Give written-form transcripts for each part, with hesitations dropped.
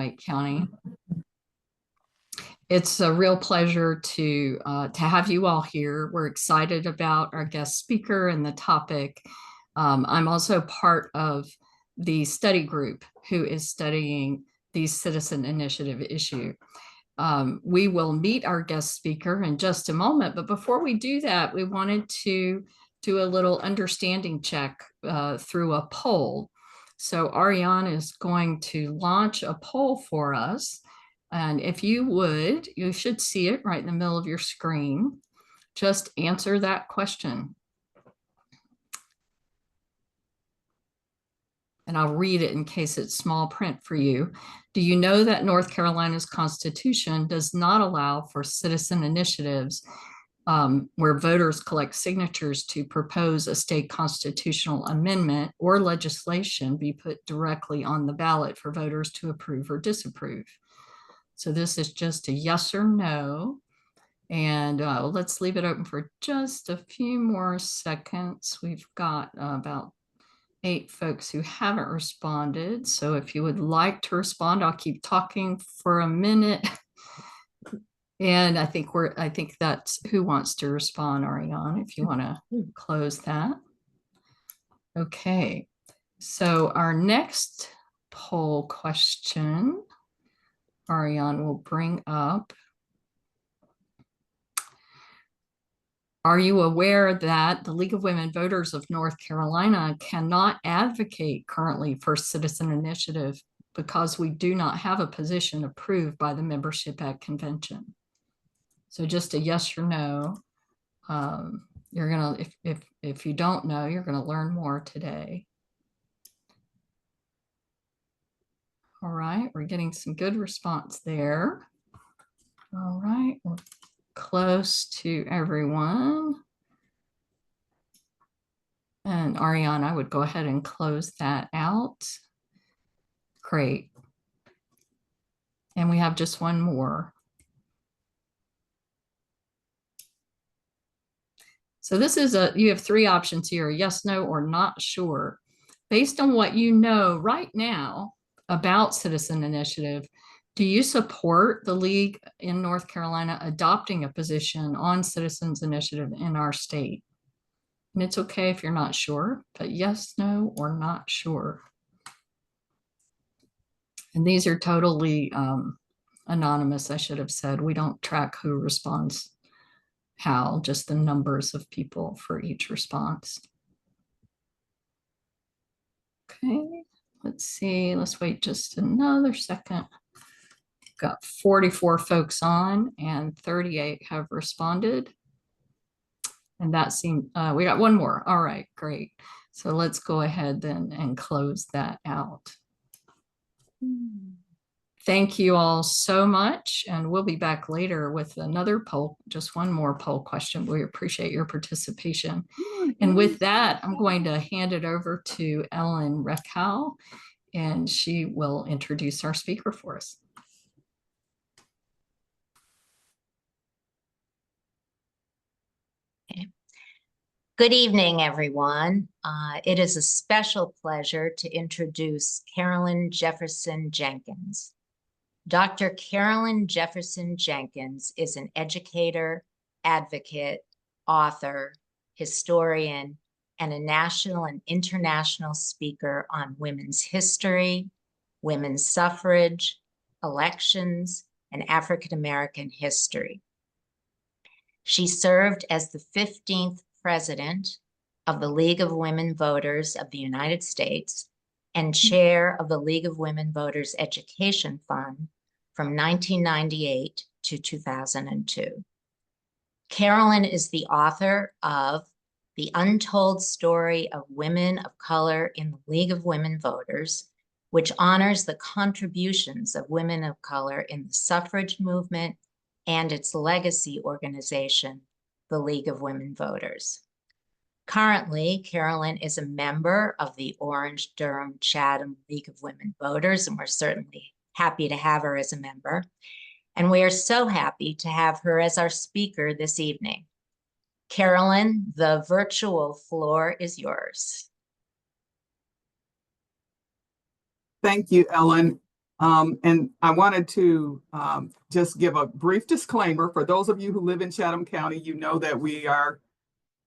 White County. It's a real pleasure to have you all here. We're excited about our guest speaker and the topic. I'm also part of the study group who is studying the citizen initiative issue. We will meet our guest speaker in just a moment, but before we do that, we wanted to do a little understanding check through a poll. So Ariane is going to launch a poll for us. And if you would, you should see it right in the middle of your screen. Just answer that question. And I'll read it in case it's small print for you. Do you know that North Carolina's Constitution does not allow for citizen initiatives where voters collect signatures to propose a state constitutional amendment or legislation be put directly on the ballot for voters to approve or disapprove? So this is just a yes or no. And let's leave it open for just a few more seconds. We've got about 8 folks who haven't responded. So if you would like to respond, I'll keep talking for a minute. And I think that's who wants to respond, Ariane, if you want to close that. Okay. So our next poll question, Ariane will bring up. Are you aware that the League of Women Voters of North Carolina cannot advocate currently for citizen initiative because we do not have a position approved by the membership at convention? So just a yes or no. You're gonna, if you don't know, you're gonna learn more today. All right, we're getting some good response there. All right, we're close to everyone. And Ariane, I would go ahead and close that out. Great. And we have just one more. So this is you have 3 options here, yes, no, or not sure. Based on what you know right now about citizen initiative, do you support the League in North Carolina adopting a position on citizens initiative in our state? And it's okay if you're not sure, but yes, no, or not sure. And these are totally anonymous, I should have said. We don't track who responds how, just the numbers of people for each response. Okay, let's see, let's wait just another second. Got 44 folks on and 38 have responded. And that seemed, we got one more. All right, great. So let's go ahead then and close that out. Thank you all so much. And we'll be back later with another poll, just one more poll question. We appreciate your participation. And with that, I'm going to hand it over to Ellen Reckow, and she will introduce our speaker for us. Good evening, everyone. It is a special pleasure to introduce Carolyn Jefferson-Jenkins. Dr. Carolyn Jefferson-Jenkins is an educator, advocate, author, historian, and a national and international speaker on women's history, women's suffrage, elections, and African-American history. She served as the 15th President of the League of Women Voters of the United States and chair of the League of Women Voters Education Fund from 1998 to 2002. Carolyn is the author of The Untold Story of Women of Color in the League of Women Voters, which honors the contributions of women of color in the suffrage movement and its legacy organization, the League of Women Voters. Currently, Carolyn is a member of the Orange-Durham-Chatham League of Women Voters, and we're certainly happy to have her as a member. And we are so happy to have her as our speaker this evening. Carolyn, the virtual floor is yours. Thank you, Ellen. And I wanted to just give a brief disclaimer. For those of you who live in Chatham County, you know that we are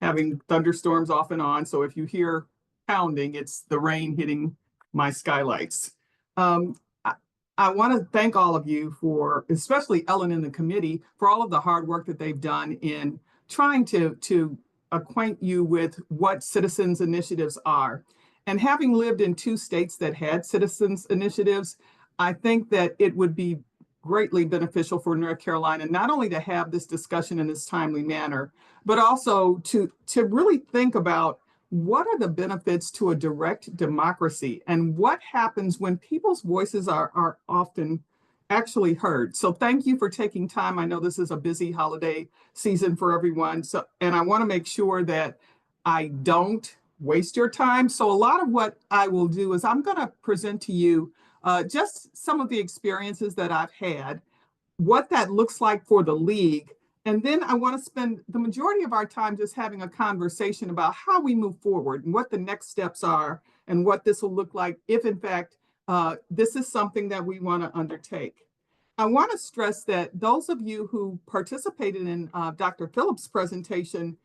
having thunderstorms off and on. So if you hear pounding, it's the rain hitting my skylights. I want to thank all of you for, especially Ellen and the committee, for all of the hard work that they've done in trying to acquaint you with what citizens initiatives are. And having lived in 2 states that had citizens initiatives, I think that it would be greatly beneficial for North Carolina, not only to have this discussion in this timely manner, but also to really think about what are the benefits to a direct democracy and what happens when people's voices are often actually heard. So thank you for taking time. I know this is a busy holiday season for everyone. So, and I want to make sure that I don't waste your time. So a lot of what I will do is I'm going to present to you just some of the experiences that I've had, what that looks like for the league. And then I want to spend the majority of our time just having a conversation about how we move forward and what the next steps are and what this will look like if, in fact, this is something that we want to undertake. I want to stress that those of you who participated in Dr. Phillips' presentation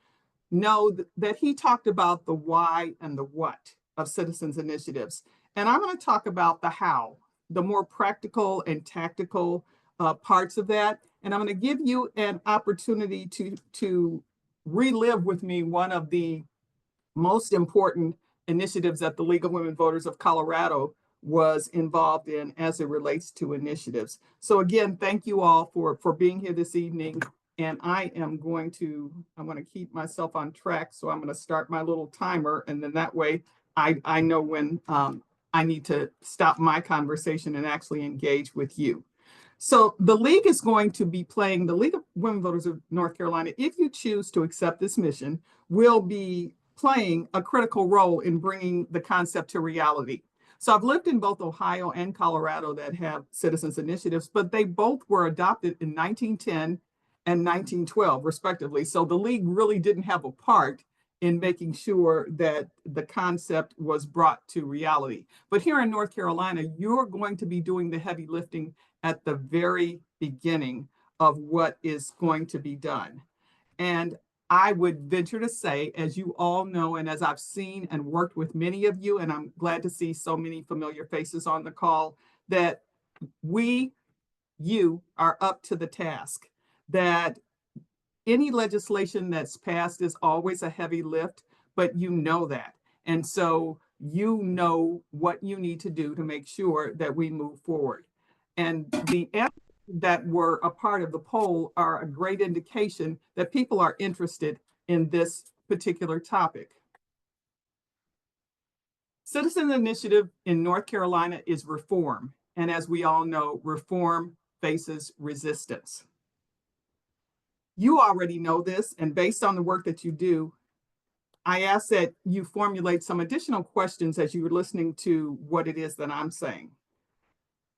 know that he talked about the why and the what of citizens initiatives. And I'm going to talk about the how, the more practical and tactical parts of that. And I'm going to give you an opportunity to relive with me one of the most important initiatives that the League of Women Voters of Colorado was involved in as it relates to initiatives. So again, thank you all for being here this evening. And I am going to keep myself on track. So I'm going to start my little timer. And then that way I know when I need to stop my conversation and actually engage with you. So the league is going to be playing, the League of Women Voters of North Carolina, if you choose to accept this mission, will be playing a critical role in bringing the concept to reality. So I've lived in both Ohio and Colorado that have citizens initiatives, but they both were adopted in 1910 and 1912, respectively. So the league really didn't have a part in making sure that the concept was brought to reality. But here in North Carolina, you're going to be doing the heavy lifting at the very beginning of what is going to be done. And I would venture to say, as you all know, and as I've seen and worked with many of you, and I'm glad to see so many familiar faces on the call, that you are up to the task, that any legislation that's passed is always a heavy lift, but you know that. And so you know what you need to do to make sure that we move forward. And the answers that were a part of the poll are a great indication that people are interested in this particular topic. Citizen initiative in North Carolina is reform. And as we all know, reform faces resistance. You already know this, and based on the work that you do, I ask that you formulate some additional questions as you're listening to what it is that I'm saying.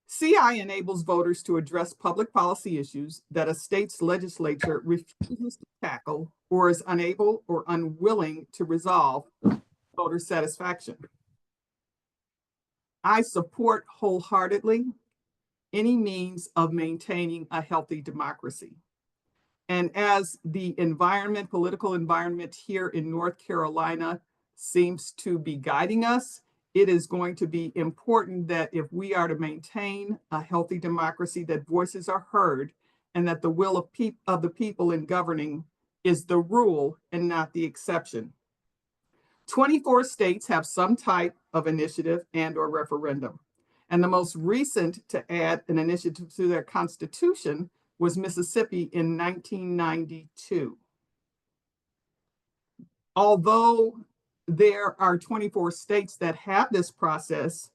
CI enables voters to address public policy issues that a state's legislature refuses to tackle or is unable or unwilling to resolve voter satisfaction. I support wholeheartedly any means of maintaining a healthy democracy. And as the political environment here in North Carolina seems to be guiding us, it is going to be important that if we are to maintain a healthy democracy, that voices are heard and that the will of the people in governing is the rule and not the exception. 24 states have some type of initiative and/or referendum. And the most recent to add an initiative to their constitution was Mississippi in 1992. Although there are 24 states that have this process,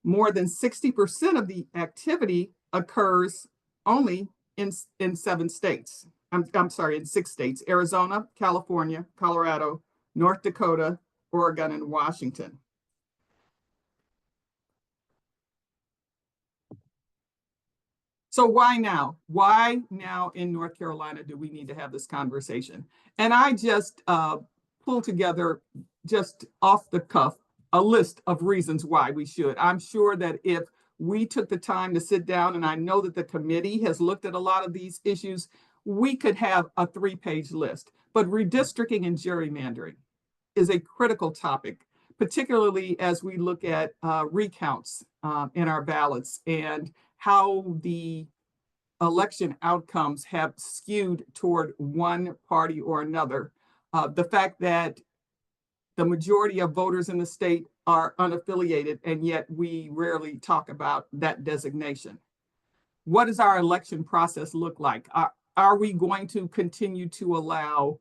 more than 60% of the activity occurs only in 7 states. I'm sorry, in 6 states: Arizona, California, Colorado, North Dakota, Oregon, and Washington. So why now? Why now in North Carolina do we need to have this conversation? And I just pulled together, just off the cuff, a list of reasons why we should. I'm sure that if we took the time to sit down, and I know that the committee has looked at a lot of these issues, we could have a 3-page list. But redistricting and gerrymandering is a critical topic, particularly as we look at recounts in our ballots and how the election outcomes have skewed toward one party or another. The fact that the majority of voters in the state are unaffiliated, and yet we rarely talk about that designation. What does our election process look like? Are we going to continue to allow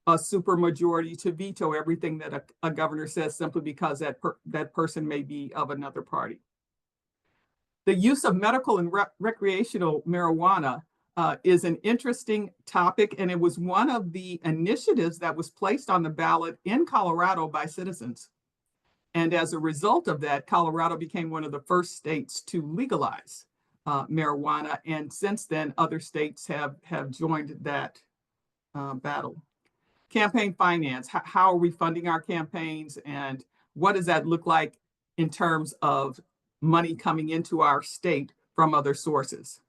a supermajority to veto everything that a governor says simply because that person may be of another party? The use of medical and recreational marijuana is an interesting topic, and it was one of the initiatives that was placed on the ballot in Colorado by citizens. And as a result of that, Colorado became one of the first states to legalize marijuana, and since then, other states have joined that battle. Campaign finance, how are we funding our campaigns, and what does that look like in terms of money coming into our state from other sources?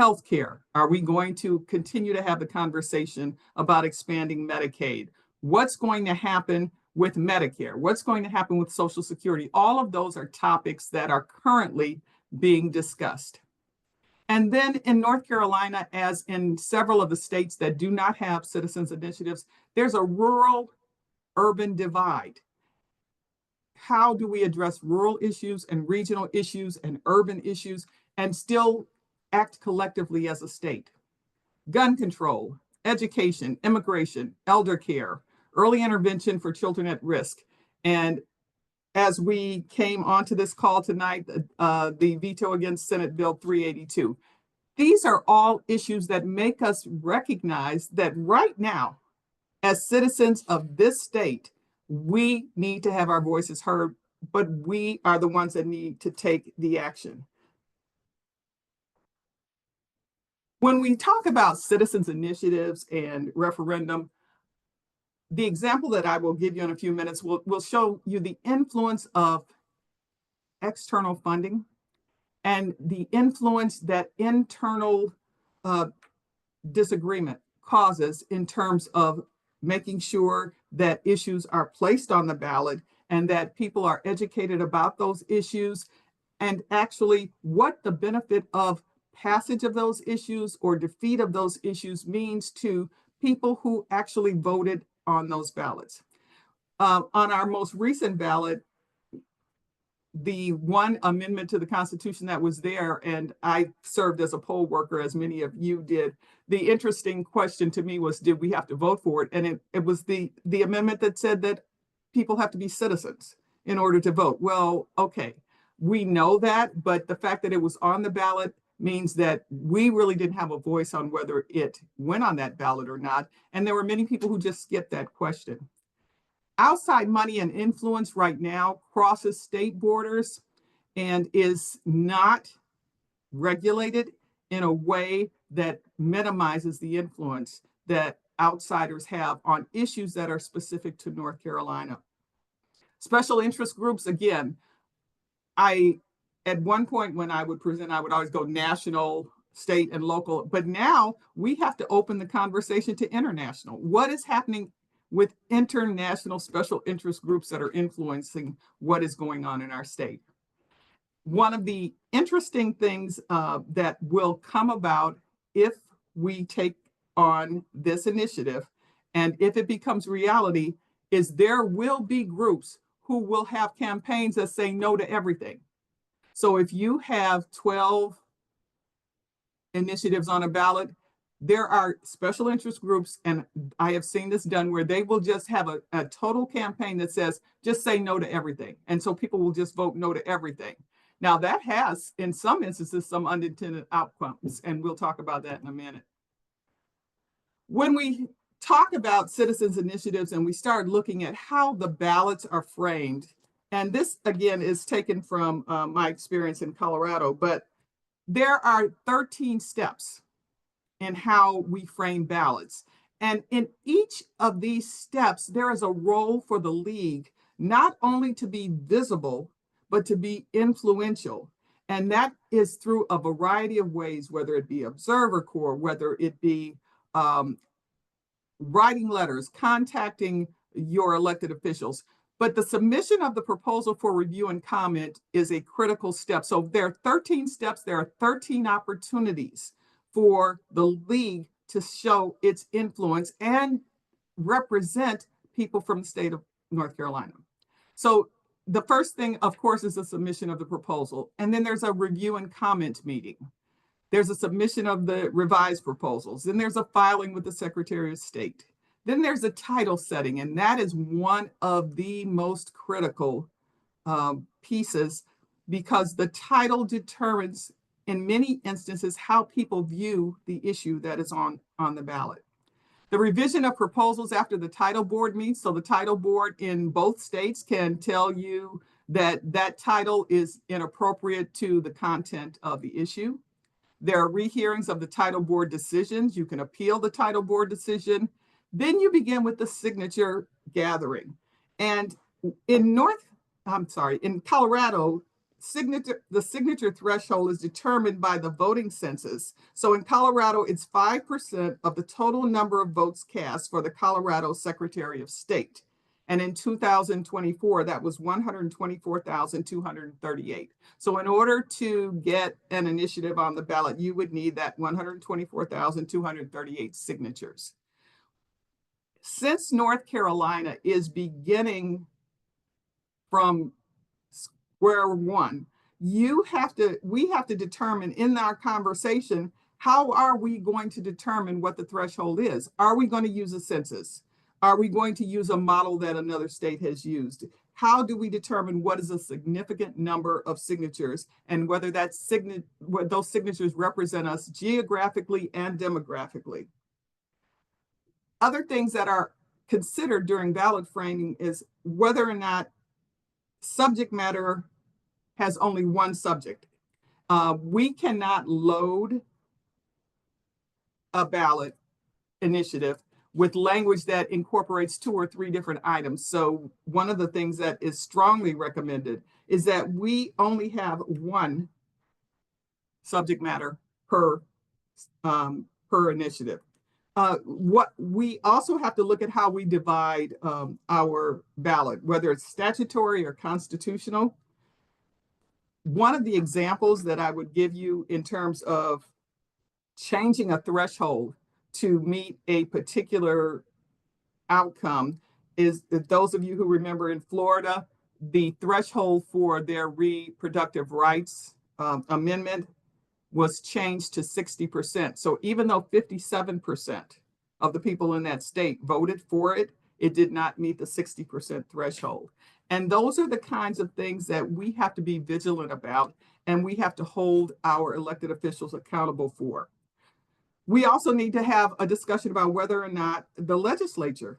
Healthcare, are we going to continue to have the conversation about expanding Medicaid? What's going to happen with Medicare? What's going to happen with Social Security? All of those are topics that are currently being discussed. And then in North Carolina, as in several of the states that do not have citizens initiatives, there's a rural-urban divide. How do we address rural issues and regional issues and urban issues and still act collectively as a state? Gun control, education, immigration, elder care, early intervention for children at risk. And as we came onto this call tonight, the veto against Senate Bill 382. These are all issues that make us recognize that right now, as citizens of this state, we need to have our voices heard, but we are the ones that need to take the action. When we talk about citizens initiatives and referendum, the example that I will give you in a few minutes will show you the influence of external funding and the influence that internal disagreement causes in terms of making sure that issues are placed on the ballot and that people are educated about those issues and actually what the benefit of passage of those issues or defeat of those issues means to people who actually voted on those ballots. On our most recent ballot, the one amendment to the Constitution that was there, and I served as a poll worker, as many of you did, the interesting question to me was, did we have to vote for it? And it was the amendment that said that people have to be citizens in order to vote. Well, okay, we know that, but the fact that it was on the ballot means that we really didn't have a voice on whether it went on that ballot or not. And there were many people who just skipped that question. Outside money and influence right now crosses state borders and is not regulated in a way that minimizes the influence that outsiders have on issues that are specific to North Carolina. Special interest groups, again, at one point when I would present, I would always go national, state, and local, but now we have to open the conversation to international. What is happening with international special interest groups that are influencing what is going on in our state? One of the interesting things that will come about if we take on this initiative, and if it becomes reality, is there will be groups who will have campaigns that say no to everything. So if you have 12 initiatives on a ballot, there are special interest groups, and I have seen this done, where they will just have a total campaign that says, just say no to everything. And so people will just vote no to everything. Now that has, in some instances, some unintended outcomes, and we'll talk about that in a minute. When we talk about citizens initiatives and we start looking at how the ballots are framed, and this again is taken from my experience in Colorado, but there are 13 steps in how we frame ballots. And in each of these steps, there is a role for the league, not only to be visible, but to be influential. And that is through a variety of ways, whether it be Observer Corps, whether it be writing letters, contacting your elected officials. But the submission of the proposal for review and comment is a critical step. So there are 13 steps, there are 13 opportunities for the league to show its influence and represent people from the state of North Carolina. So the first thing, of course, is the submission of the proposal. And then there's a review and comment meeting. There's a submission of the revised proposals. Then there's a filing with the Secretary of State. Then there's a title setting, and that is one of the most critical pieces, because the title determines, in many instances, how people view the issue that is on the ballot. The revision of proposals after the title board meets. So the title board in both states can tell you that that title is inappropriate to the content of the issue. There are rehearings of the title board decisions. You can appeal the title board decision. Then you begin with the signature gathering. And in Colorado, the signature threshold is determined by the voting census. So in Colorado, it's 5% of the total number of votes cast for the Colorado Secretary of State. And in 2024, that was 124,238. So in order to get an initiative on the ballot, you would need that 124,238 signatures. Since North Carolina is beginning from square one, we have to determine in our conversation, how are we going to determine what the threshold is? Are we going to use a census? Are we going to use a model that another state has used? How do we determine what is a significant number of signatures, and whether those signatures represent us geographically and demographically? Other things that are considered during ballot framing is whether or not subject matter has only one subject. We cannot load a ballot initiative with language that incorporates 2 or 3 different items. So one of the things that is strongly recommended is that we only have one subject matter per initiative. What we also have to look at how we divide our ballot, whether it's statutory or constitutional. One of the examples that I would give you in terms of changing a threshold to meet a particular outcome is that those of you who remember in Florida, the threshold for their reproductive rights amendment was changed to 60%. So even though 57% of the people in that state voted for it, it did not meet the 60% threshold. And those are the kinds of things that we have to be vigilant about, and we have to hold our elected officials accountable for. We also need to have a discussion about whether or not the legislature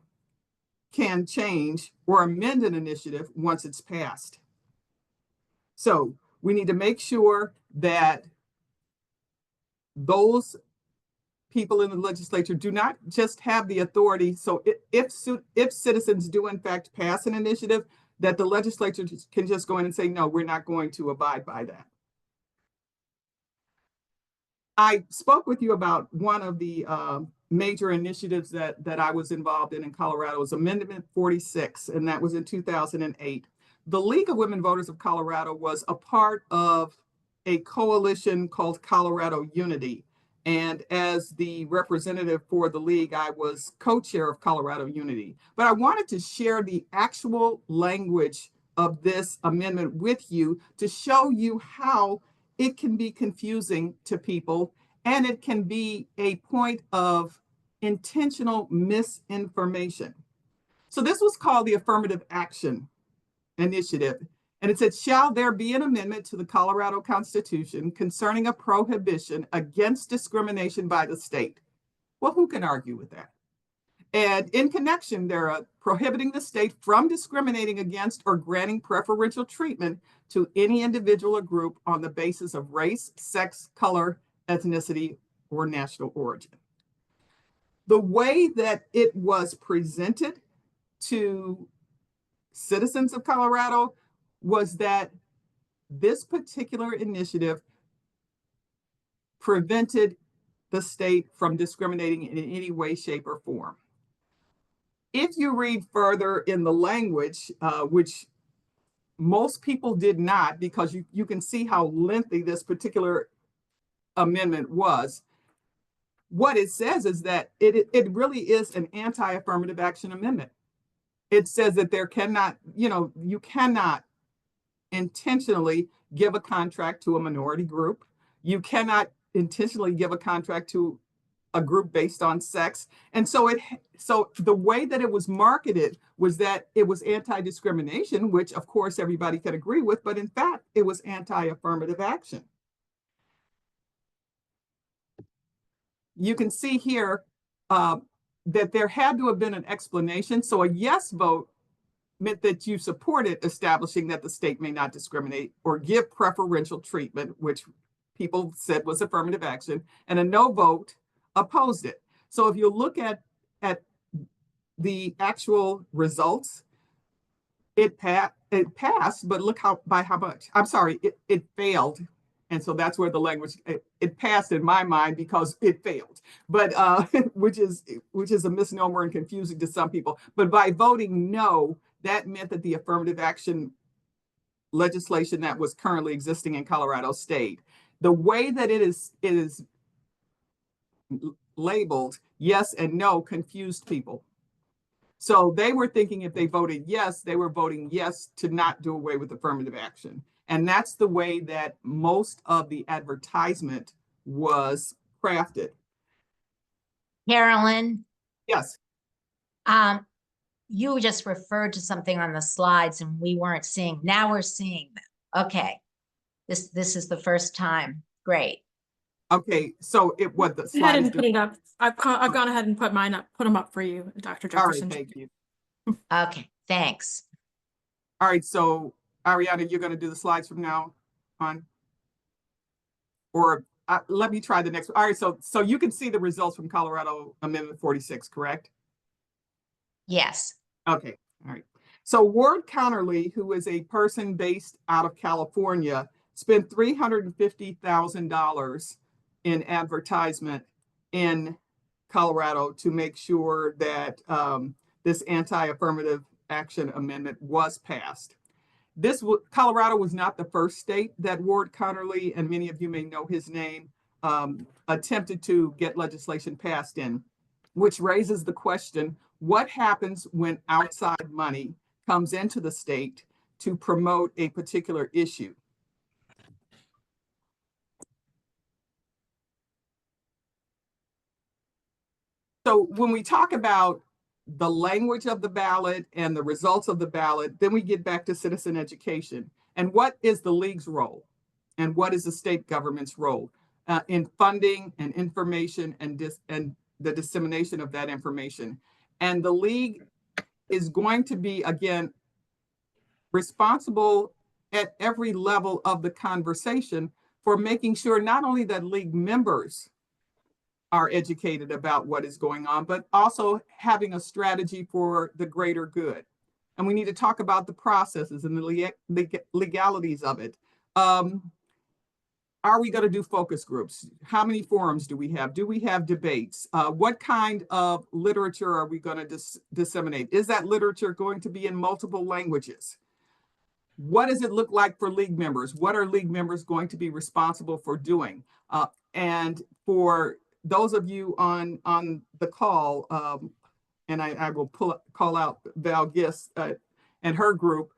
can change or amend an initiative once it's passed. So we need to make sure that those people in the legislature do not just have the authority. So if citizens do in fact pass an initiative, that the legislature can just go in and say, no, we're not going to abide by that. I spoke with you about one of the major initiatives that I was involved in Colorado. It was Amendment 46, and that was in 2008. The League of Women Voters of Colorado was a part of a coalition called Colorado Unity. And as the representative for the league, I was co-chair of Colorado Unity. But I wanted to share the actual language of this amendment with you to show you how it can be confusing to people, and it can be a point of intentional misinformation. So this was called the Affirmative Action Initiative. And it said, shall there be an amendment to the Colorado Constitution concerning a prohibition against discrimination by the state? Well, who can argue with that? And in connection, they're prohibiting the state from discriminating against or granting preferential treatment to any individual or group on the basis of race, sex, color, ethnicity, or national origin. The way that it was presented to citizens of Colorado was that this particular initiative prevented the state from discriminating in any way, shape, or form. If you read further in the language, which most people did not, because you can see how lengthy this particular amendment was, what it says is that it really is an anti-affirmative action amendment. It says that there cannot, you cannot intentionally give a contract to a minority group. You cannot intentionally give a contract to a group based on sex. And so the way that it was marketed was that it was anti-discrimination, which of course everybody could agree with, but in fact, it was anti-affirmative action. You can see here that there had to have been an explanation. So a yes vote meant that you supported establishing that the state may not discriminate or give preferential treatment, which people said was affirmative action, and a no vote opposed it. So if you look at the actual results, it passed, but look by how much. I'm sorry, it failed. And so that's where the language, it passed in my mind because it failed, but which is a misnomer and confusing to some people. But by voting no, that meant that the affirmative action legislation that was currently existing in Colorado stayed. The way that it is labeled yes and no confused people. So they were thinking if they voted yes, they were voting yes to not do away with affirmative action. And that's the way that most of the advertisement was crafted. Carolyn? Yes. You just referred to something on the slides and we weren't seeing. Now we're seeing them. Okay. This is the first time. Great. Okay. So what the Go ahead and put it up. I've gone ahead and put them up for you, Dr. Jefferson. All right, thank you. Okay, thanks. All right, so Ariana, you're going to do the slides from now on? Or let me try the next one. All right, so you can see the results from Colorado Amendment 46, correct? Yes. Okay, all right. So Ward Counterly, who is a person based out of California, spent $350,000 in advertisement in Colorado to make sure that this anti-affirmative action amendment was passed. Colorado was not the first state that Ward Counterly, and many of you may know his name, attempted to get legislation passed in, which raises the question, what happens when outside money comes into the state to promote a particular issue? So when we talk about the language of the ballot and the results of the ballot, then we get back to citizen education. And what is the league's role? And what is the state government's role in funding and information and the dissemination of that information? And the league is going to be, again, responsible at every level of the conversation for making sure not only that league members are educated about what is going on, but also having a strategy for the greater good. And we need to talk about the processes and the legalities of it. Are we going to do focus groups? How many forums do we have? Do we have debates? What kind of literature are we going to disseminate? Is that literature going to be in multiple languages? What does it look like for league members? What are league members going to be responsible for doing? And for those of you on the call, and I will call out Val Gist and her group,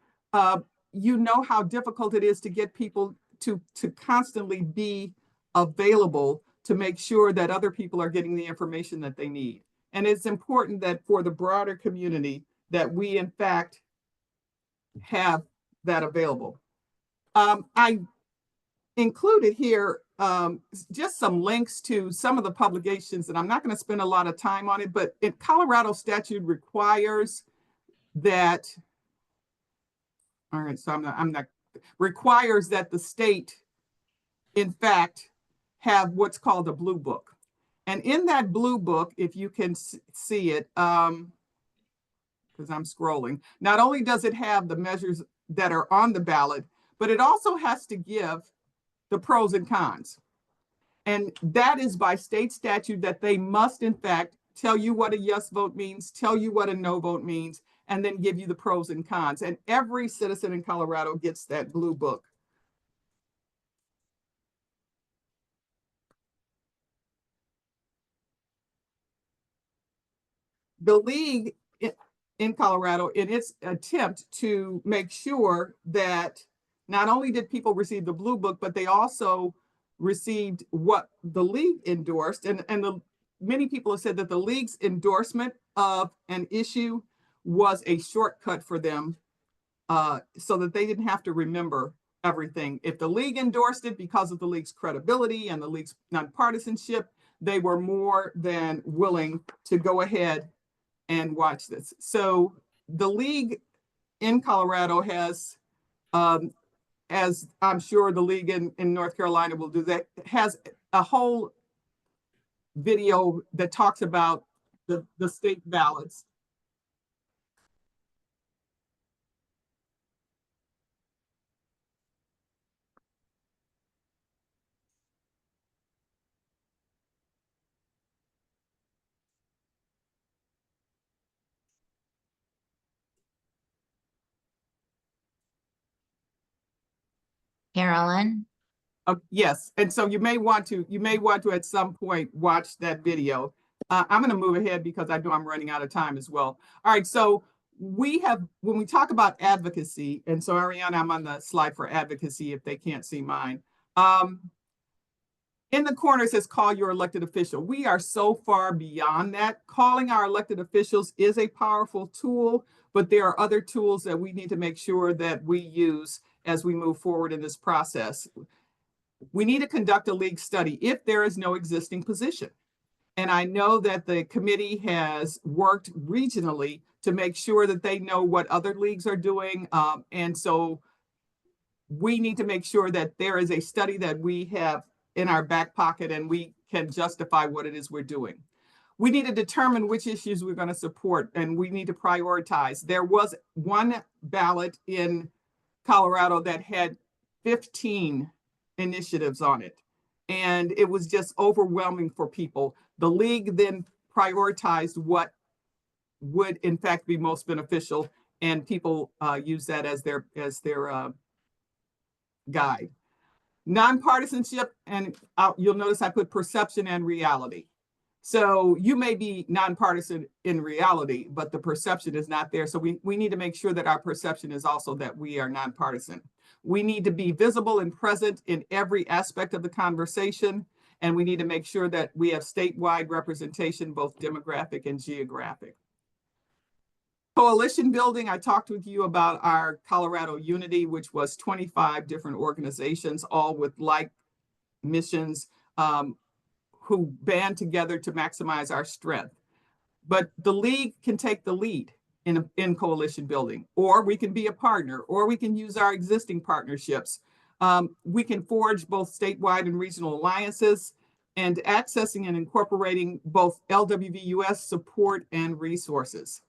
you know how difficult it is to get people to constantly be available to make sure that other people are getting the information that they need. And it's important that for the broader community that we in fact have that available. I included here just some links to some of the publications, and I'm not going to spend a lot of time on it, but Colorado statute requires that, all right, so I'm not requires that the state, in fact, have what's called a blue book. And in that blue book, if you can see it, because I'm scrolling, not only does it have the measures that are on the ballot, but it also has to give the pros and cons. And that is by state statute that they must, in fact, tell you what a yes vote means, tell you what a no vote means, and then give you the pros and cons. And every citizen in Colorado gets that blue book. The league in Colorado, in its attempt to make sure that not only did people receive the blue book, but they also received what the league endorsed. And many people have said that the league's endorsement of an issue was a shortcut for them, so that they didn't have to remember everything. If the league endorsed it because of the league's credibility and the league's nonpartisanship, they were more than willing to go ahead and watch this. So the league in Colorado has, as I'm sure the league in North Carolina will do, that has a whole video that talks about the state ballots. Carolyn? Yes, and so you may want to at some point watch that video. I'm going to move ahead because I know I'm running out of time as well. All right, so we have, when we talk about advocacy, and so Ariana, I'm on the slide for advocacy if they can't see mine. In the corner it says call your elected official. We are so far beyond that. Calling our elected officials is a powerful tool, but there are other tools that we need to make sure that we use as we move forward in this process. We need to conduct a league study if there is no existing position. And I know that the committee has worked regionally to make sure that they know what other leagues are doing. And so we need to make sure that there is a study that we have in our back pocket and we can justify what it is we're doing. We need to determine which issues we're going to support, and we need to prioritize. There was one ballot in Colorado that had 15 initiatives on it, and it was just overwhelming for people. The league then prioritized what would in fact be most beneficial, and people use that as their guide. Nonpartisanship, and you'll notice I put perception and reality. So you may be nonpartisan in reality, but the perception is not there. So we need to make sure that our perception is also that we are nonpartisan. We need to be visible and present in every aspect of the conversation. And we need to make sure that we have statewide representation, both demographic and geographic. Coalition building, I talked with you about our Colorado Unity, which was 25 different organizations, all with like missions, who band together to maximize our strength. But the league can take the lead in coalition building, or we can be a partner, or we can use our existing partnerships. We can forge both statewide and regional alliances, and accessing and incorporating both LWVUS support and resources.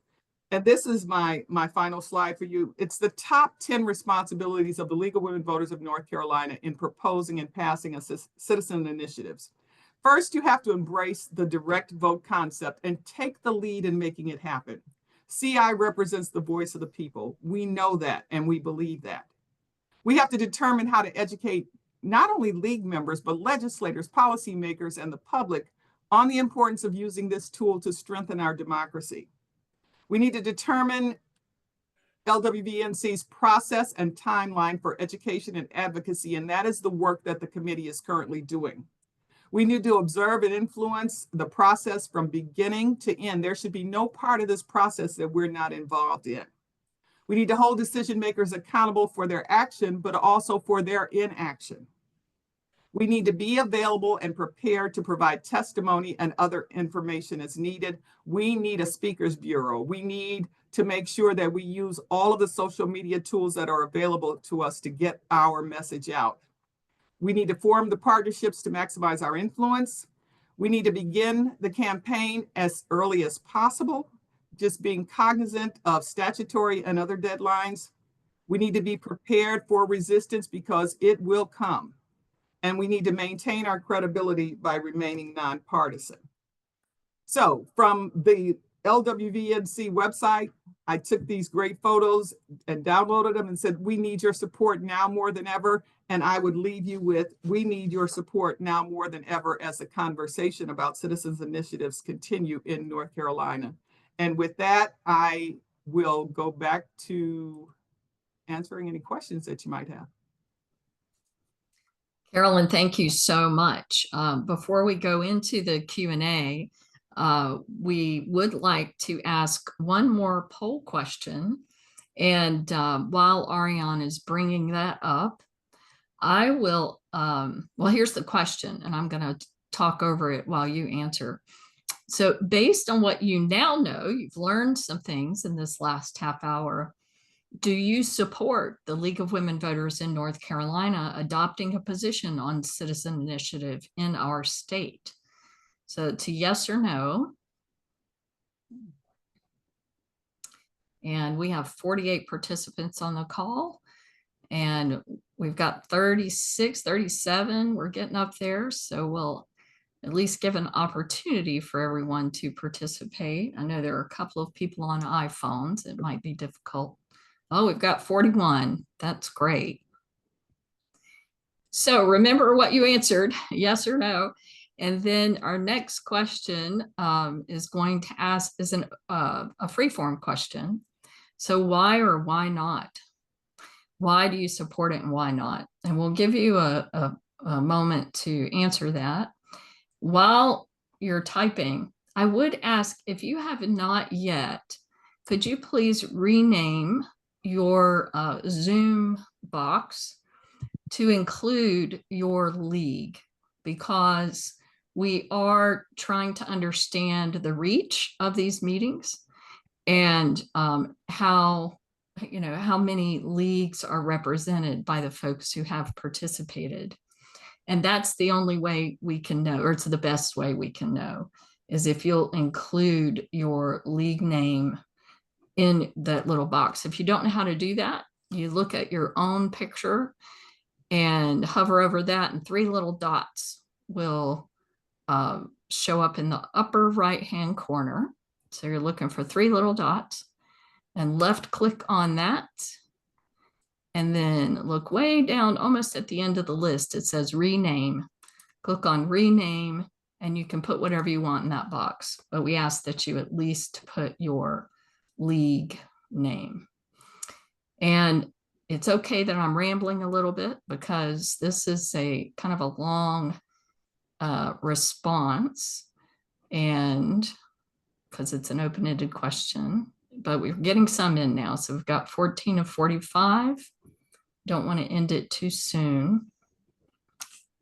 And this is my final slide for you. It's the top 10 responsibilities of the League of Women Voters of North Carolina in proposing and passing a citizen initiatives. First, you have to embrace the direct vote concept and take the lead in making it happen. CI represents the voice of the people. We know that, and we believe that. We have to determine how to educate not only league members, but legislators, policymakers, and the public on the importance of using this tool to strengthen our democracy. We need to determine LWVNC's process and timeline for education and advocacy, and that is the work that the committee is currently doing. We need to observe and influence the process from beginning to end. There should be no part of this process that we're not involved in. We need to hold decision makers accountable for their action, but also for their inaction. We need to be available and prepared to provide testimony and other information as needed. We need a speakers bureau. We need to make sure that we use all of the social media tools that are available to us to get our message out. We need to form the partnerships to maximize our influence. We need to begin the campaign as early as possible, just being cognizant of statutory and other deadlines. We need to be prepared for resistance because it will come. And we need to maintain our credibility by remaining nonpartisan. So from the LWVNC website, I took these great photos and downloaded them and said, we need your support now more than ever. And I would leave you with, we need your support now more than ever as the conversation about citizens initiatives continue in North Carolina. And with that, I will go back to answering any questions that you might have. Carolyn, thank you so much. Before we go into the Q&A, we would like to ask one more poll question. And while Ariane is bringing that up, I will, well, here's the question, and I'm going to talk over it while you answer. So based on what you now know, you've learned some things in this last half hour. Do you support the League of Women Voters in North Carolina adopting a position on citizen initiative in our state? So to yes or no. And we have 48 participants on the call, and we've got 36, 37. We're getting up there. So we'll at least give an opportunity for everyone to participate. I know there are a couple of people on iPhones. It might be difficult. Oh, we've got 41. That's great. So remember what you answered, yes or no. And then our next question is going to ask, is a free-form question. So why or why not? Why do you support it and why not? And we'll give you a moment to answer that. While you're typing, I would ask, if you have not yet, could you please rename your Zoom box to include your league, because we are trying to understand the reach of these meetings and how many leagues are represented by the folks who have participated. And that's the only way we can know, or it's the best way we can know, is if you'll include your league name in that little box. If you don't know how to do that, you look at your own picture and hover over that, and 3 little dots will show up in the upper right-hand corner. So you're looking for 3 little dots, and left click on that. And then look way down, almost at the end of the list, it says rename. Click on rename, and you can put whatever you want in that box. But we ask that you at least put your league name. And it's okay that I'm rambling a little bit, because this is a kind of a long response, and because it's an open-ended question, but we're getting some in now. So we've got 14 of 45. Don't want to end it too soon.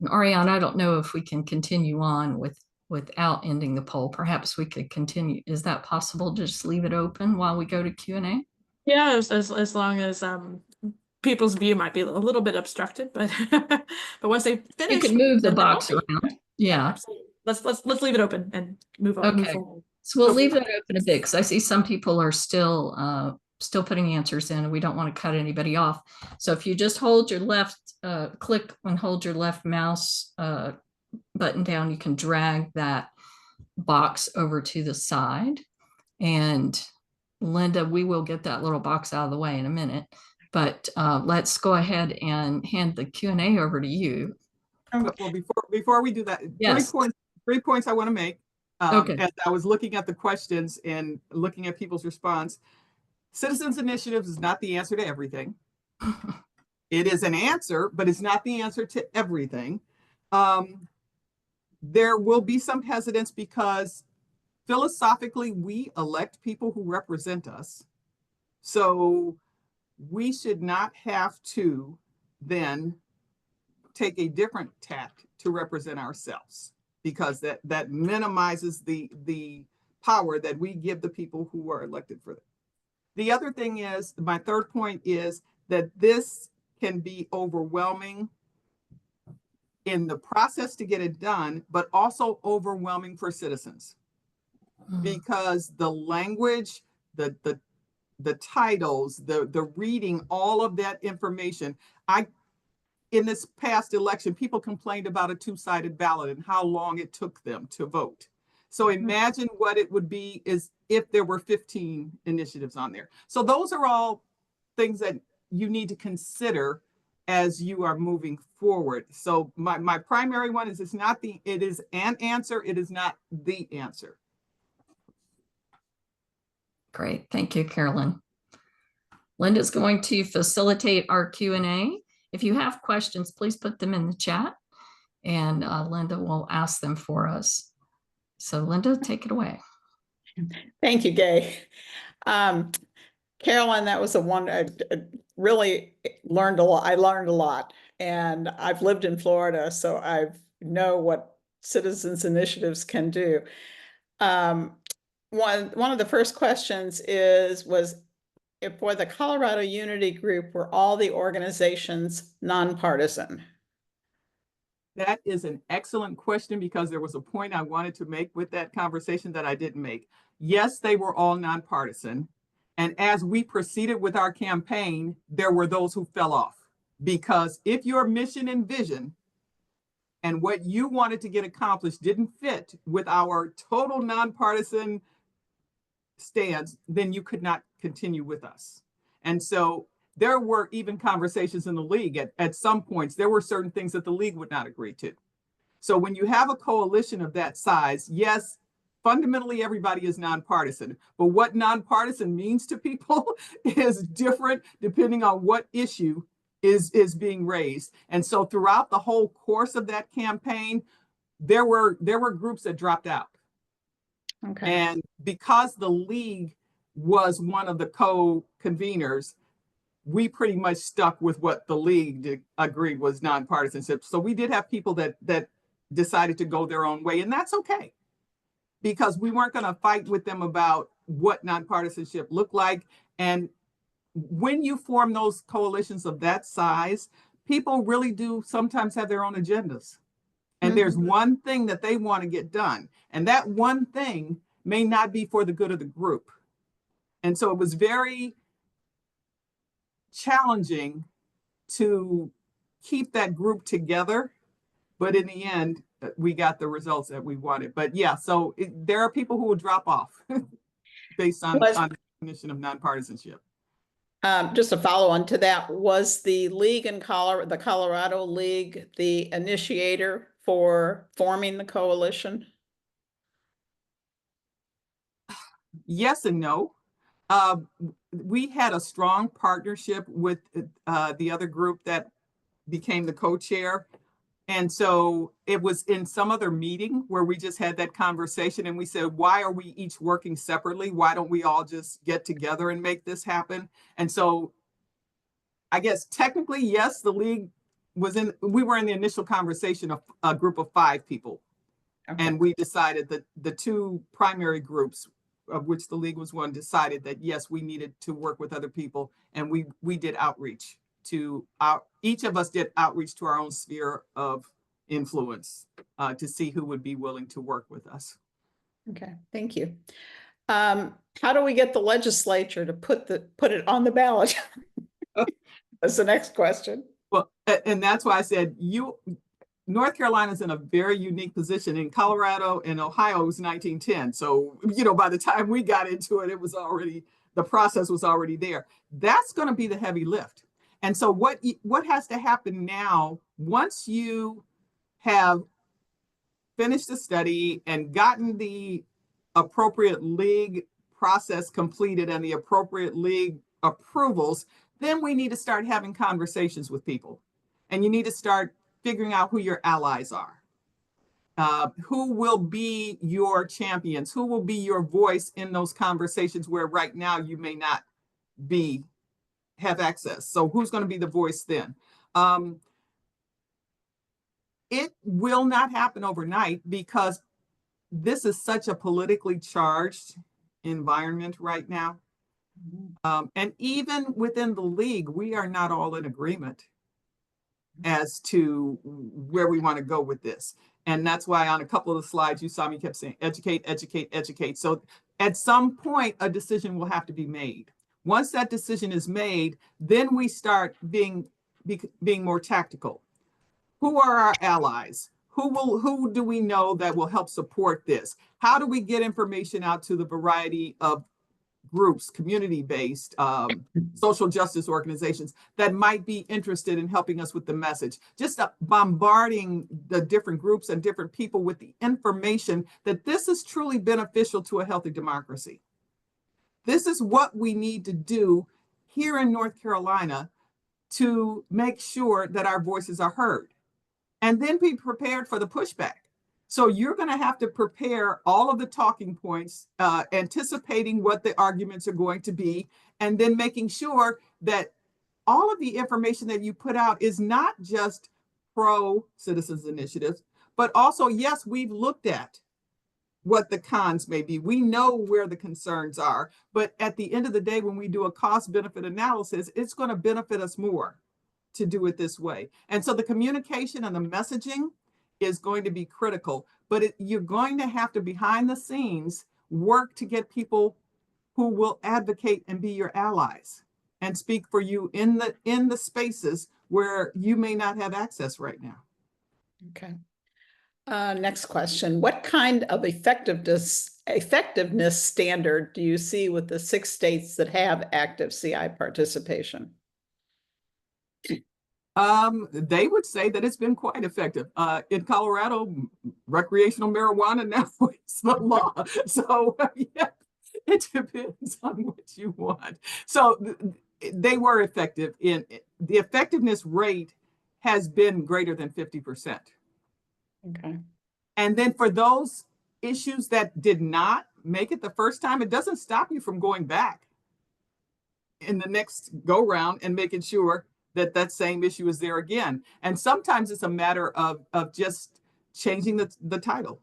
And Ariane, I don't know if we can continue on without ending the poll. Perhaps we could continue. Is that possible? Just leave it open while we go to Q&A? Yeah, as long as people's view might be a little bit obstructed, but but once they finish, you can move the then box they'll around. Yeah. absolutely. Let's leave it open and move on. Move Okay. forward. So we'll leave it open a bit, because I see some people are still putting answers in, and we don't want to cut anybody off. So if you just hold your left, click and hold your left mouse button down, you can drag that box over to the side. And Linda, we will get that little box out of the way in a minute, but let's go ahead and hand the Q&A over to you. Well, before we do that, yes. 3 points I want to make. Okay. As I was looking at the questions and looking at people's response, citizens initiatives is not the answer to everything. It is an answer, but it's not the answer to everything. There will be some hesitance because philosophically, we elect people who represent us. So we should not have to then take a different tack to represent ourselves, because that minimizes the power that we give the people who are elected for them. The other thing is, my third point is that this can be overwhelming in the process to get it done, but also overwhelming for citizens, because the language, the the titles, the reading, all of that information. In this past election, people complained about a two-sided ballot and how long it took them to vote. So imagine what it would be is if there were 15 initiatives on there. So those are all things that you need to consider as you are moving forward. So my primary one is it is an answer, it is not the answer. Great, thank you, Carolyn. Linda's going to facilitate our Q&A. If you have questions, please put them in the chat and Linda will ask them for us. So Linda, take it away. Thank you, Gay. Carolyn, that was I really learned a lot. I learned a lot, and I've lived in Florida, so I know what citizens initiatives can do. One of the first questions was if for the Colorado Unity Group, were all the organizations nonpartisan? That is an excellent question, because there was a point I wanted to make with that conversation that I didn't make. Yes, they were all nonpartisan. And as we proceeded with our campaign, there were those who fell off, because if your mission and vision and what you wanted to get accomplished didn't fit with our total nonpartisan stance, then you could not continue with us. And so there were even conversations in the league at some points. There were certain things that the league would not agree to. So when you have a coalition of that size, yes, fundamentally everybody is nonpartisan, but what nonpartisan means to people is different depending on what issue is being raised. And so throughout the whole course of that campaign, there were groups that dropped out. Okay. And because the league was one of the co-conveners, we pretty much stuck with what the league agreed was nonpartisanship. So we did have people that decided to go their own way, and that's okay, because we weren't going to fight with them about what nonpartisanship looked like. And when you form those coalitions of that size, people really do sometimes have their own agendas. And there's one thing that they want to get done, and that one thing may not be for the good of the group. And so it was very challenging to keep that group together, but in the end, we got the results that we wanted. But yeah, so there are people who will drop off based on the definition of nonpartisanship. Just a follow on to that, was the league in Colorado, the Colorado League, the initiator for forming the coalition? Yes and no. We had a strong partnership with the other group that became the co-chair. And so it was in some other meeting where we just had that conversation and we said, why are we each working separately? Why don't we all just get together and make this happen? And so I guess technically, yes, the league we were in the initial conversation of a group of 5 people. Okay. And we decided that the 2 primary groups, of which the league was one, decided that yes, we needed to work with other people. And we did outreach to each of us did outreach to our own sphere of influence to see who would be willing to work with us. Okay, thank you. How do we get the legislature to put it on the ballot? That's the next question. Well, and that's why I said North Carolina is in a very unique position. In Colorado and Ohio, it was 1910. So, by the time we got into it, the process was already there. That's going to be the heavy lift. And so what has to happen now, once you have finished the study and gotten the appropriate league process completed and the appropriate league approvals, then we need to start having conversations with people. And you need to start figuring out who your allies are. Who will be your champions? Who will be your voice in those conversations where right now you may not have access? So who's going to be the voice then? It will not happen overnight because this is such a politically charged environment right now. And even within the league, we are not all in agreement as to where we want to go with this. And that's why on a couple of the slides you saw me kept saying, educate, educate, educate. So at some point, a decision will have to be made. Once that decision is made, then we start being more tactical. Who are our allies? Who do we know that will help support this? How do we get information out to the variety of groups, community-based, social justice organizations that might be interested in helping us with the message? Just bombarding the different groups and different people with the information that this is truly beneficial to a healthy democracy. This is what we need to do here in North Carolina to make sure that our voices are heard. And then be prepared for the pushback. So you're going to have to prepare all of the talking points, anticipating what the arguments are going to be, and then making sure that all of the information that you put out is not just pro citizens initiatives, but also, yes, we've looked at what the cons may be. We know where the concerns are, but at the end of the day, when we do a cost benefit analysis, it's going to benefit us more to do it this way. And so the communication and the messaging is going to be critical, but you're going to have to, behind the scenes, work to get people who will advocate and be your allies and speak for you in the spaces where you may not have access right now. Okay. Next question. What kind of effectiveness standard do you see with the 6 states that have active CI participation? They would say that it's been quite effective. In Colorado, recreational marijuana now is the law. So yeah, it depends on what you want. So they were effective. The effectiveness rate has been greater than 50%. Okay. And then for those issues that did not make it the first time, it doesn't stop you from going back in the next go round and making sure that that same issue is there again. And sometimes it's a matter of just changing the title.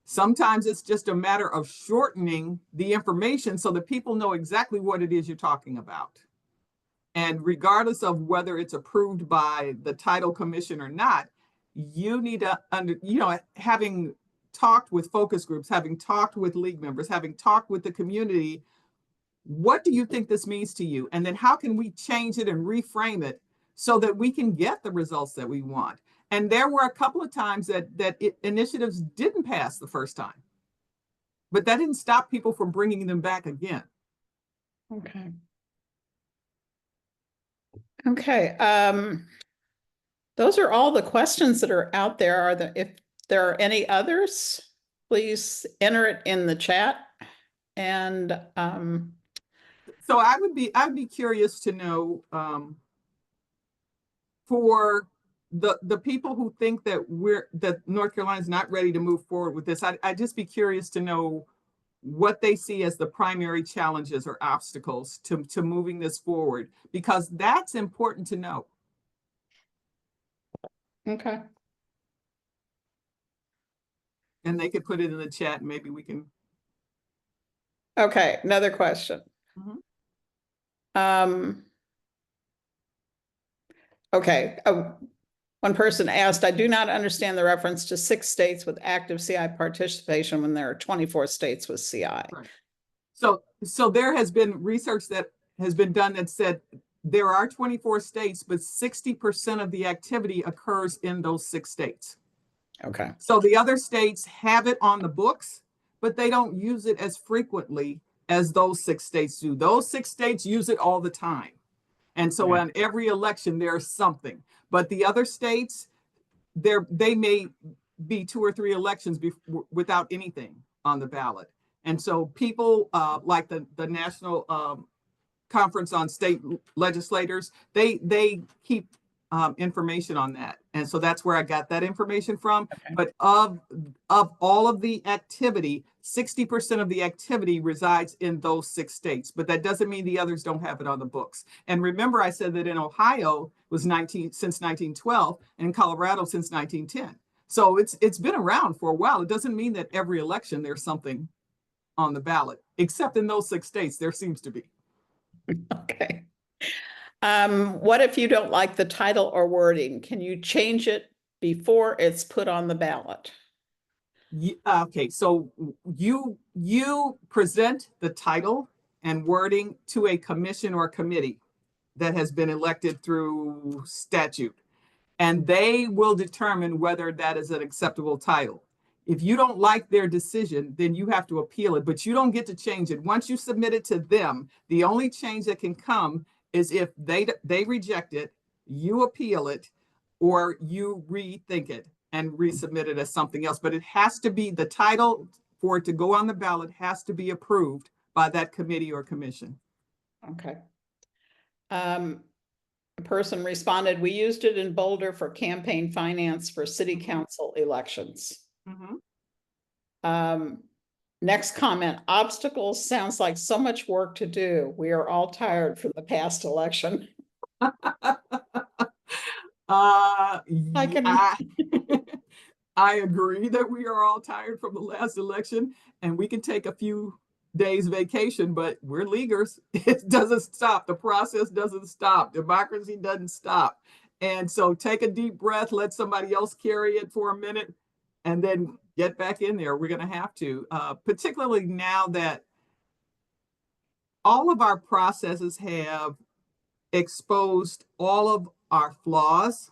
Sometimes it's just a matter of shortening the information so that people know exactly what it is you're talking about. And regardless of whether it's approved by the title commission or not, you need to, having talked with focus groups, having talked with league members, having talked with the community, what do you think this means to you? And then how can we change it and reframe it so that we can get the results that we want? And there were a couple of times that initiatives didn't pass the first time, but that didn't stop people from bringing them back again. Okay. Okay. Those are all the questions that are out there. If there are any others, please enter it in the chat. And so I'd be curious to know, for the people who think that North Carolina is not ready to move forward with this, I'd just be curious to know what they see as the primary challenges or obstacles to moving this forward, because that's important to know. okay. And they could put it in the chat and maybe we can. Okay, another question. Okay, one person asked, I do not understand the reference to 6 states with active CI participation when there are 24 states with CI. Right. So there has been research that has been done that said there are 24 states, but 60% of the activity occurs in those 6 states. Okay. So the other states have it on the books, but they don't use it as frequently as those 6 states do. Those 6 states use it all the time. And so on every election, there's something. But the other states, they may be 2 or 3 elections without anything on the ballot. And so people like the National Conference on State Legislators, they keep information on that. And so that's where I got that information from. Okay. But of all of the activity, 60% of the activity resides in those 6 states, but that doesn't mean the others don't have it on the books. And remember, I said that in Ohio was since 1912 and in Colorado since 1910. So it's been around for a while. It doesn't mean that every election there's something on the ballot, except in those 6 states, there seems to be. Okay. What if you don't like the title or wording? Can you change it before it's put on the ballot? Okay, so you present the title and wording to a commission or committee that has been elected through statute. And they will determine whether that is an acceptable title. If you don't like their decision, then you have to appeal it, but you don't get to change it. Once you submit it to them, the only change that can come is if they reject it, you appeal it, or you rethink it and resubmit it as something else. But it has to be, the title for it to go on the ballot has to be approved by that committee or commission. Okay. A person responded, we used it in Boulder for campaign finance for city council elections. Next comment, obstacles sounds like so much work to do. We are all tired from the past election. I agree that we are all tired from the last election, and we can take a few days vacation, but we're leaguers. It doesn't stop. The process doesn't stop. Democracy doesn't stop. And so take a deep breath, let somebody else carry it for a minute, and then get back in there. We're going to have to, particularly now that all of our processes have exposed all of our flaws,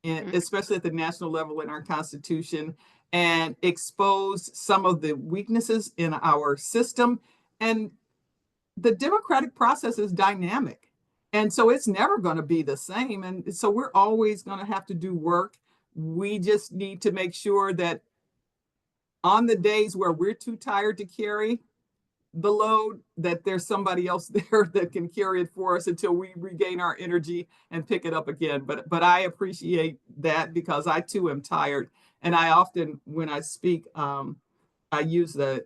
and especially at the national level in our Constitution, and exposed some of the weaknesses in our system. And the democratic process is dynamic. And so it's never going to be the same. And so we're always going to have to do work. We just need to make sure that on the days where we're too tired to carry the load, that there's somebody else there that can carry it for us until we regain our energy and pick it up again. But I appreciate that, because I too am tired. And I often, when I speak, I use the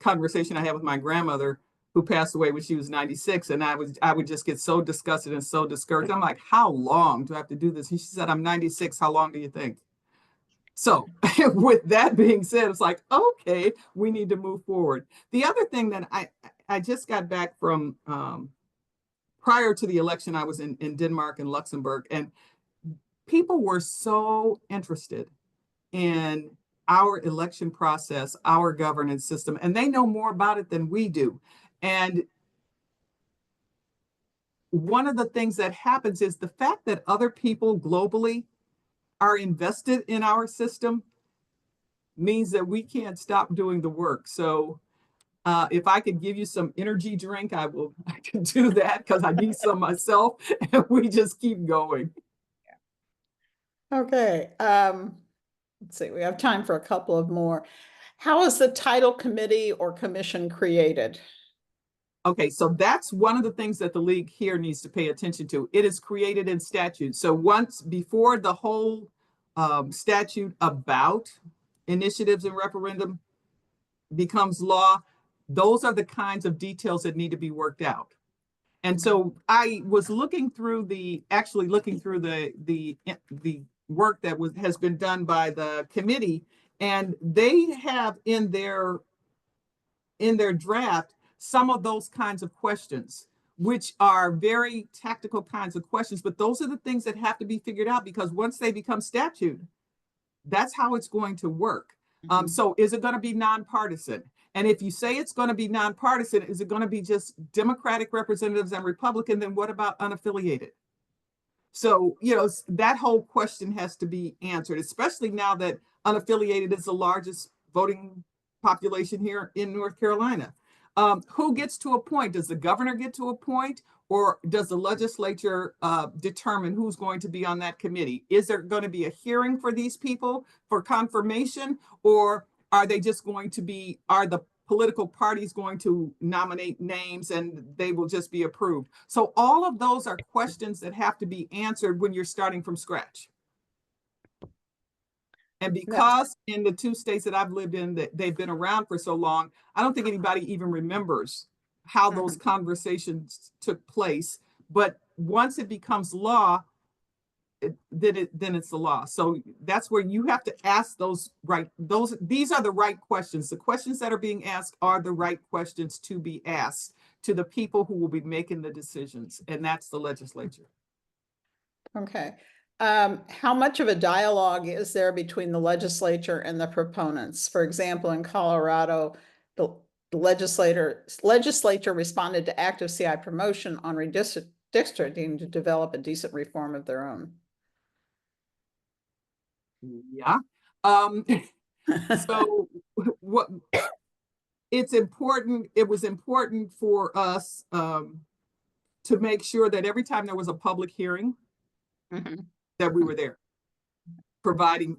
conversation I had with my grandmother, who passed away when she was 96. And I would just get so disgusted and so discouraged. I'm like, how long do I have to do this? And she said, I'm 96. How long do you think? So with that being said, it's like, okay, we need to move forward. The other thing that I just got back from, prior to the election, I was in Denmark and Luxembourg, and people were so interested in our election process, our governance system, and they know more about it than we do. And one of the things that happens is the fact that other people globally are invested in our system means that we can't stop doing the work. So if I could give you some energy drink, I can do that, because I need some myself, and we just keep going. Okay. Let's see, we have time for a couple of more. How is the title committee or commission created? Okay, so that's one of the things that the league here needs to pay attention to. It is created in statute. So once, before the whole statute about initiatives and referendum becomes law, those are the kinds of details that need to be worked out. And so I was looking through the work that has been done by the committee, and they have in their draft some of those kinds of questions, which are very tactical kinds of questions, but those are the things that have to be figured out, because once they become statute, that's how it's going to work. So is it going to be nonpartisan? And if you say it's going to be nonpartisan, is it going to be just Democratic representatives and Republican? Then what about unaffiliated? So, that whole question has to be answered, especially now that unaffiliated is the largest voting population here in North Carolina. Who gets to appoint? Does the governor get to appoint, or does the legislature determine who's going to be on that committee? Is there going to be a hearing for these people for confirmation, or are they just going to be, are the political parties going to nominate names and they will just be approved? So all of those are questions that have to be answered when you're starting from scratch. And because in the two states that I've lived in, that they've been around for so long, I don't think anybody even remembers how those conversations took place. But once it becomes law, then it's the law. So that's where you have to ask these are the right questions. The questions that are being asked are the right questions to be asked to the people who will be making the decisions, and that's the legislature. Okay. How much of a dialogue is there between the legislature and the proponents? For example, in Colorado, the the legislature responded to active CI promotion on redistricting to develop a decent reform of their own. Yeah. So what it was important for us to make sure that every time there was a public hearing, that we were there, providing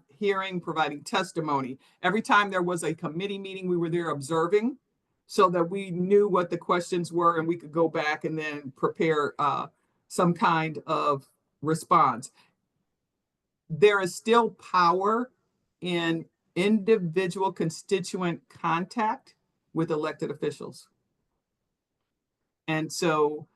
testimony. Every time there was a committee meeting, we were there observing, so that we knew what the questions were and we could go back and then prepare some kind of response. There is still power in individual constituent contact with elected officials. And so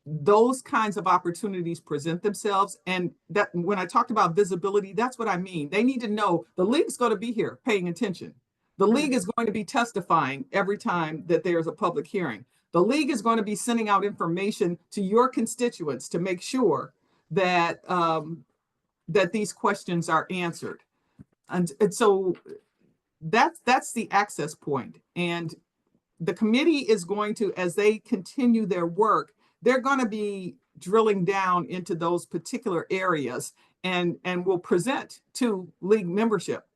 those kinds of opportunities present themselves. And that when I talked about visibility, that's what I mean. They need to know the league's going to be here paying attention. The league is going to be testifying every time that there's a public hearing. The league is going to be sending out information to your constituents to make sure that that these questions are answered. And so that's the access point. And the committee is going to, as they continue their work, they're going to be drilling down into those particular areas and will present to league membership.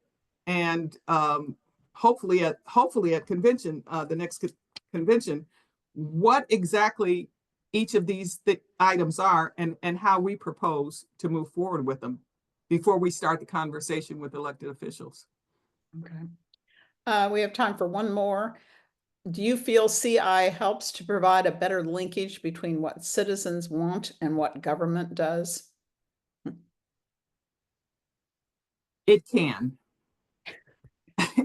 And hopefully at convention, the next convention, what exactly each of these items are and how we propose to move forward with them before we start the conversation with elected officials. Okay. We have time for one more. Do you feel CI helps to provide a better linkage between what citizens want and what government does? It can.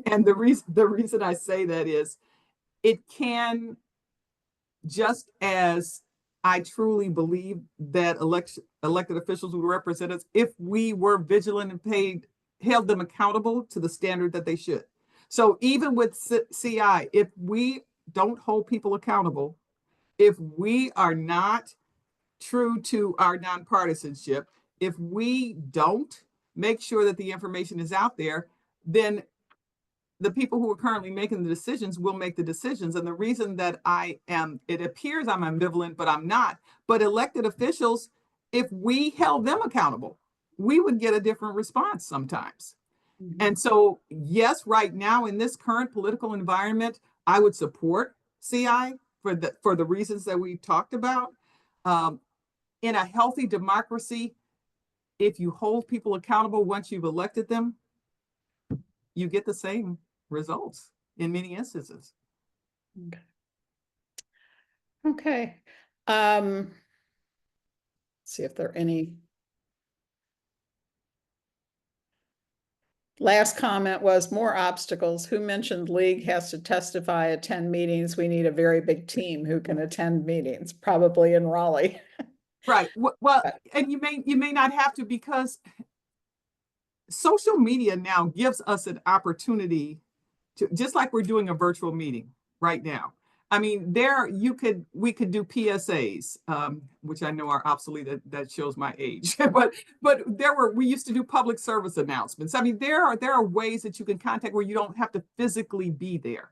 And the reason I say that is it can, just as I truly believe that elected officials will represent us if we were vigilant and held them accountable to the standard that they should. So even with CI, if we don't hold people accountable, if we are not true to our nonpartisanship, if we don't make sure that the information is out there, then the people who are currently making the decisions will make the decisions. And the reason that it appears I'm ambivalent, but I'm not. But elected officials, if we held them accountable, we would get a different response sometimes. And so, yes, right now in this current political environment, I would support CI for the reasons that we talked about. In a healthy democracy, if you hold people accountable once you've elected them, you get the same results in many instances. Okay. See if there are any. Last comment was more obstacles. Who mentioned league has to testify, attend meetings? We need a very big team who can attend meetings, probably in Raleigh. Right. Well, and you may not have to, because social media now gives us an opportunity to, just like we're doing a virtual meeting right now. I mean, we could do PSAs, which I know are obsolete. That shows my age. but we used to do public service announcements. I mean, there are ways that you can contact where you don't have to physically be there.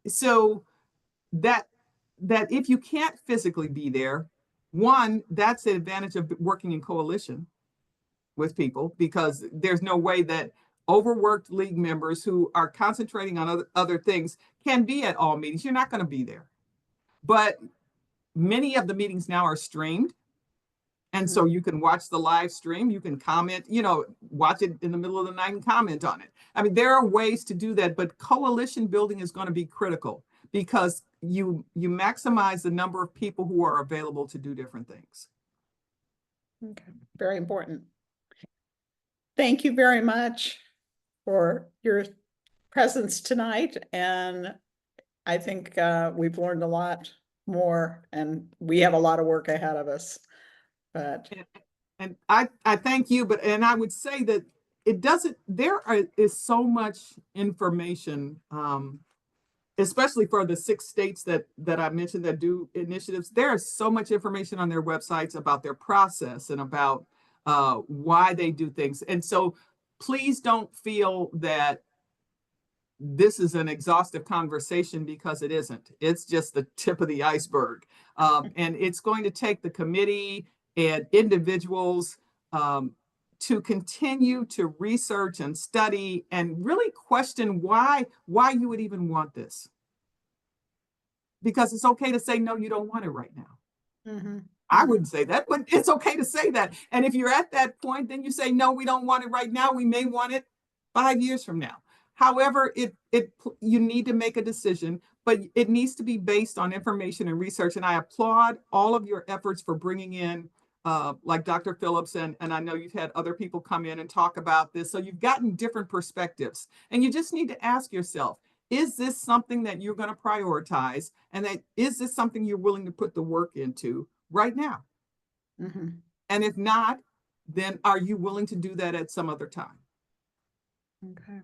So that if you can't physically be there, one, that's the advantage of working in coalition with people, because there's no way that overworked league members who are concentrating on other things can be at all meetings. You're not going to be there. But many of the meetings now are streamed. And so you can watch the live stream, you can comment, watch it in the middle of the night and comment on it. I mean, there are ways to do that, but coalition building is going to be critical, because you maximize the number of people who are available to do different things. Okay, very important. Thank you very much for your presence tonight. And I think we've learned a lot more, and we have a lot of work ahead of us. But and I thank you, and I would say that there is so much information, especially for the 6 states that I mentioned that do initiatives. There is so much information on their websites about their process and about why they do things. And so please don't feel that this is an exhaustive conversation, because it isn't. It's just the tip of the iceberg. And it's going to take the committee and individuals to continue to research and study and really question why you would even want this. Because it's okay to say, no, you don't want it right now. Mm-hmm. I wouldn't say that, but it's okay to say that. And if you're at that point, then you say, no, we don't want it right now. We may want it 5 years from now. However, you need to make a decision, but it needs to be based on information and research. And I applaud all of your efforts for bringing in, like Dr. Phillips, and I know you've had other people come in and talk about this. So you've gotten different perspectives, and you just need to ask yourself, is this something that you're going to prioritize? And is this something you're willing to put the work into right now? Mm-hmm. And if not, then are you willing to do that at some other time? Okay.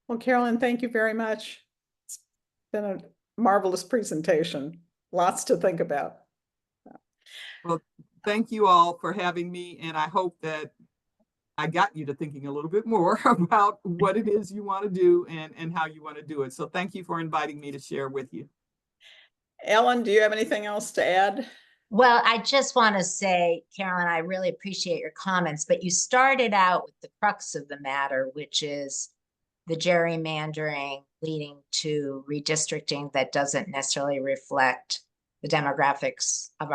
Well, Carolyn, thank you very much. It's been a marvelous presentation. Lots to think about. Well, thank you all for having me. And I hope that I got you to thinking a little bit more about what it is you want to do and how you want to do it. So thank you for inviting me to share with you. Ellen, do you have anything else to add? Well, I just want to say, Carolyn, I really appreciate your comments, but you started out with the crux of the matter, which is the gerrymandering leading to redistricting that doesn't necessarily reflect the demographics of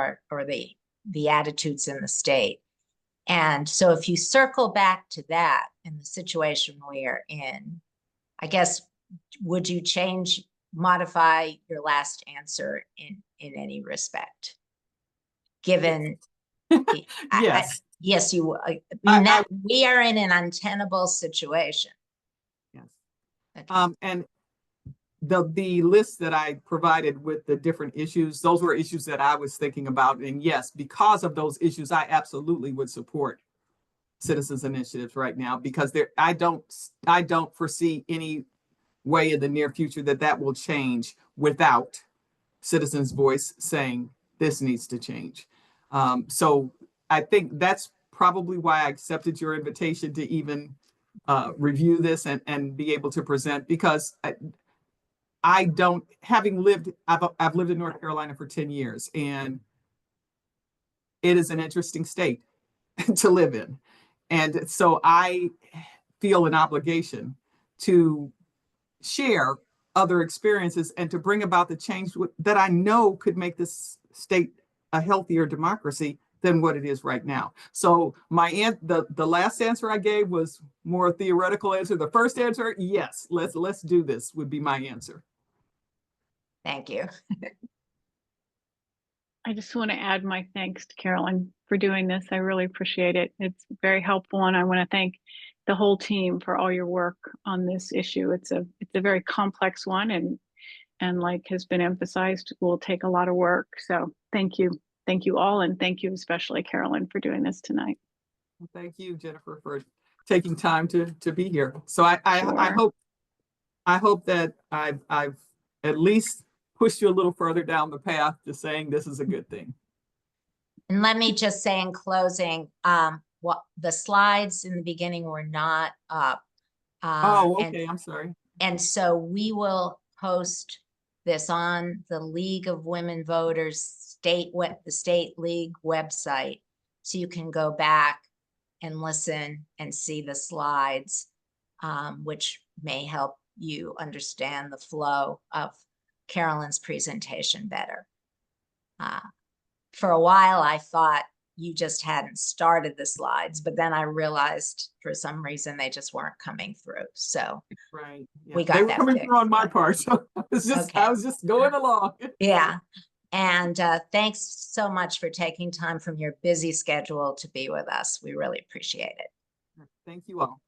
the attitudes in the state. And so if you circle back to that in the situation we are in, I guess, would you modify your last answer in any respect? Given, Yes. yes, you would. We are in an untenable situation. Yes. Okay. And the list that I provided with the different issues, those were issues that I was thinking about. And yes, because of those issues, I absolutely would support citizens initiatives right now, because I don't foresee any way in the near future that will change without citizens' voice saying this needs to change. So I think that's probably why I accepted your invitation to even review this and be able to present, because I've lived in North Carolina for 10 years, and it is an interesting state to live in. And so I feel an obligation to share other experiences and to bring about the change that I know could make this state a healthier democracy than what it is right now. So the last answer I gave was more a theoretical answer. The first answer, yes, let's do this, would be my answer. Thank you. I just want to add my thanks to Carolyn for doing this. I really appreciate it. It's very helpful, and I want to thank the whole team for all your work on this issue. It's a very complex one, and like has been emphasized, will take a lot of work. So thank you all, and thank you especially Carolyn for doing this tonight. Well, thank you, Jennifer, for taking time to be here. So I Sure. hope that I've at least pushed you a little further down the path to saying this is a good thing. And let me just say in closing, what the slides in the beginning were not up. Okay. I'm sorry. And so we will post this on the League of Women Voters the state league website, so you can go back and listen and see the slides, which may help you understand the flow of Carolyn's presentation better. For a while, I thought you just hadn't started the slides, but then I realized for some reason they just weren't coming through. So right, yeah. We got they were that coming fixed. through on my part, so I was just going along. Yeah. And thanks so much for taking time from your busy schedule to be with us. We really appreciate it. Thank you all.